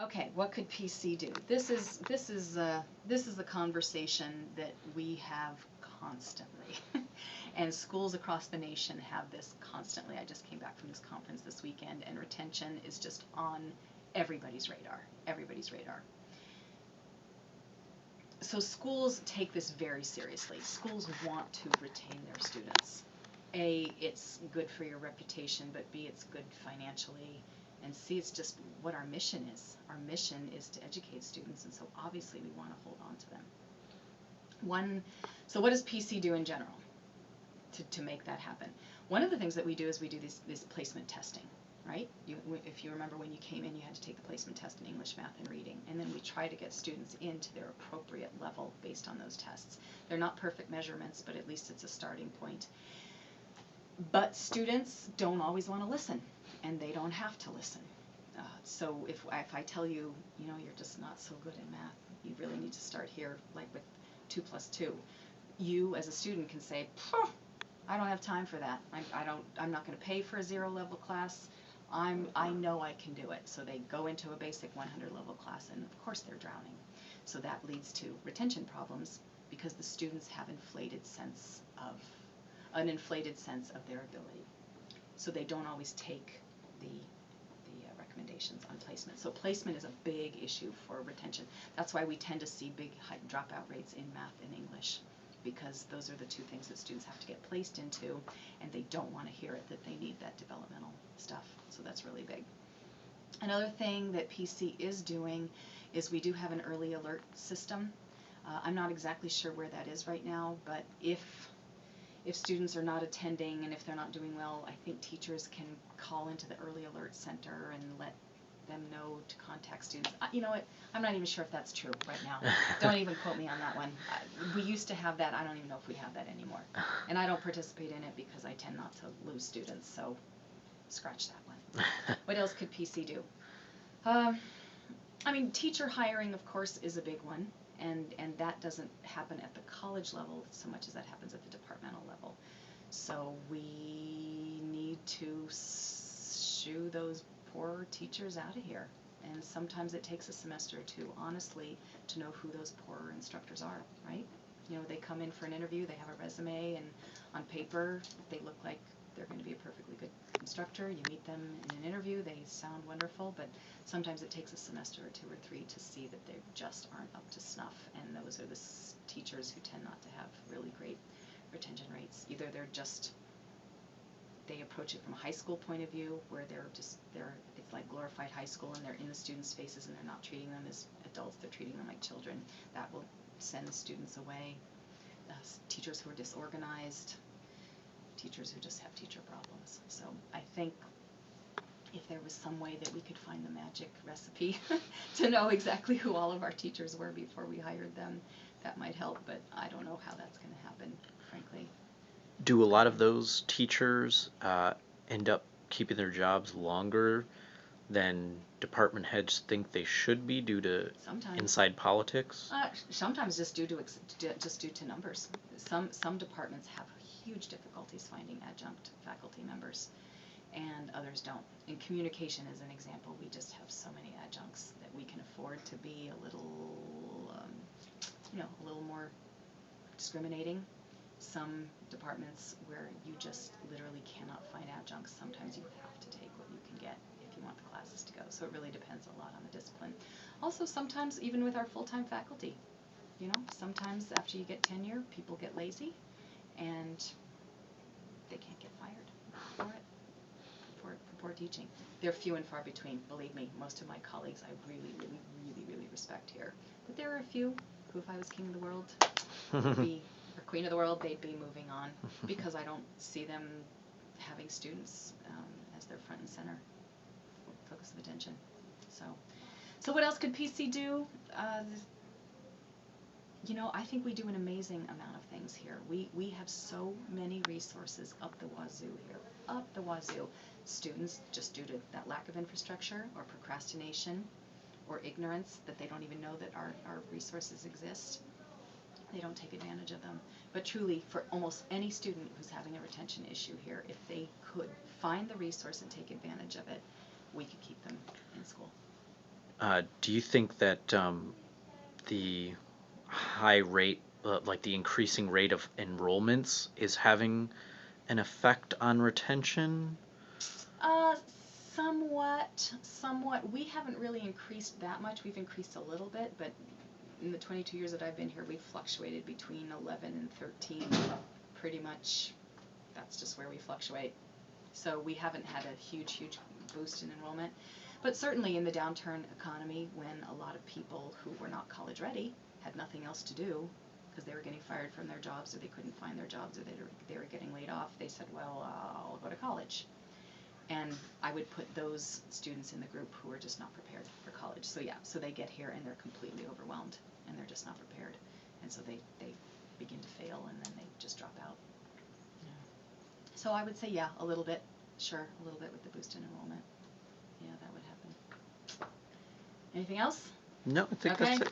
Okay, what could PC do? This is the conversation that we have constantly, and schools across the nation have this constantly. I just came back from this conference this weekend, and retention is just on everybody's radar. Everybody's radar. So schools take this very seriously. Schools want to retain their students. A, it's good for your reputation, but B, it's good financially, and C, it's just what our mission is. Our mission is to educate students, and so obviously we want to hold on to them. So what does PC do in general to make that happen? One of the things that we do is we do this placement testing, right? If you remember when you came in, you had to take the placement test in English, math, and reading, and then we try to get students into their appropriate level based on those tests. They're not perfect measurements, but at least it's a starting point. But students don't always want to listen, and they don't have to listen. So if I tell you, you're just not so good in math, you really need to start here, like with 2 plus 2. You, as a student, can say, I don't have time for that. I'm not going to pay for a 0 level class. I know I can do it. So they go into a basic 100 level class, and of course they're drowning. So that leads to retention problems because the students have an inflated sense of their ability. So they don't always take the recommendations on placement. So placement is a big issue for retention. That's why we tend to see big dropout rates in math and English, because those are the two things that students have to get placed into, and they don't want to hear it that they need that developmental stuff. So that's really big. Another thing that PC is doing is we do have an early alert system. I'm not exactly sure where that is right now, but if students are not attending and if they're not doing well, I think teachers can call into the early alert center and let them know to contact students. You know what? I'm not even sure if that's true right now. Don't even quote me on that one. We used to have that. I don't even know if we have that anymore. And I don't participate in it because I tend not to lose students, so scratch that one. What else could PC do? I mean, teacher hiring, of course, is a big one. And that doesn't happen at the college level so much as that happens at the departmental level. So we need to shoo those poor teachers out of here. And sometimes it takes a semester or two, honestly, to know who those poor instructors are, right? They come in for an interview, they have a resume, and on paper, they look like they're going to be a perfectly good instructor. You meet them in an interview, they sound wonderful, but sometimes it takes a semester or 2 or 3 to see that they just aren't up to snuff, and those are the teachers who tend not to have really great retention rates. Either they approach it from a high school point of view, where it's like glorified high school, and they're in the students' faces and they're not treating them as adults, they're treating them like children. That will send the students away. Teachers who are disorganized, teachers who just have teacher problems. So I think if there was some way that we could find the magic recipe to know exactly who all of our teachers were before we hired them, that might help, but I don't know how that's going to happen, frankly. Do a lot of those teachers end up keeping their jobs longer than department heads think they should be due to Sometimes. inside politics? Sometimes just due to numbers. Some departments have huge difficulties finding adjunct faculty members, and others don't. And communication is an example. We just have so many adjuncts that we can afford to be a little more discriminating. Some departments where you just literally cannot find adjuncts, sometimes you have to take what you can get if you want the classes to go. So it really depends a lot on the discipline. Also, sometimes even with our full-time faculty, sometimes after you get tenure, people get lazy and they can't get fired for it, for poor teaching. They're few and far between, believe me. Most of my colleagues I really, really, really, really respect here. But there are a few who, if I was king of the world, would be or queen of the world, they'd be moving on because I don't see them having students as their front and center focus of attention. So what else could PC do? I think we do an amazing amount of things here. We have so many resources up the wazoo here, up the wazoo. Students, just due to that lack of infrastructure or procrastination or ignorance that they don't even know that our resources exist, they don't take advantage of them. But truly, for almost any student who's having a retention issue here, if they could find the resource and take advantage of it, we could keep them in school. Do you think that the high rate, like the increasing rate of enrollments, is having an effect on retention? Uh, somewhat. We haven't really increased that much. We've increased a little bit, but in the 22 years that I've been here, we've fluctuated between 11 and 13. Pretty much, that's just where we fluctuate. So we haven't had a huge boost in enrollment. But certainly in the downturn economy, when a lot of people who were not college ready had nothing else to do because they were getting fired from their jobs or they couldn't find their jobs or they were getting laid off, they said, well, I'll go to college. And I would put those students in the group who are just not prepared for college. So yeah, so they get here and they're completely overwhelmed and they're just not prepared. And so they begin to fail and then they just drop out. Yeah. So I would say, yeah, a little bit. Sure, a little bit with the boost in enrollment. Yeah, that would happen. Anything else? No, I think Okay. that's it.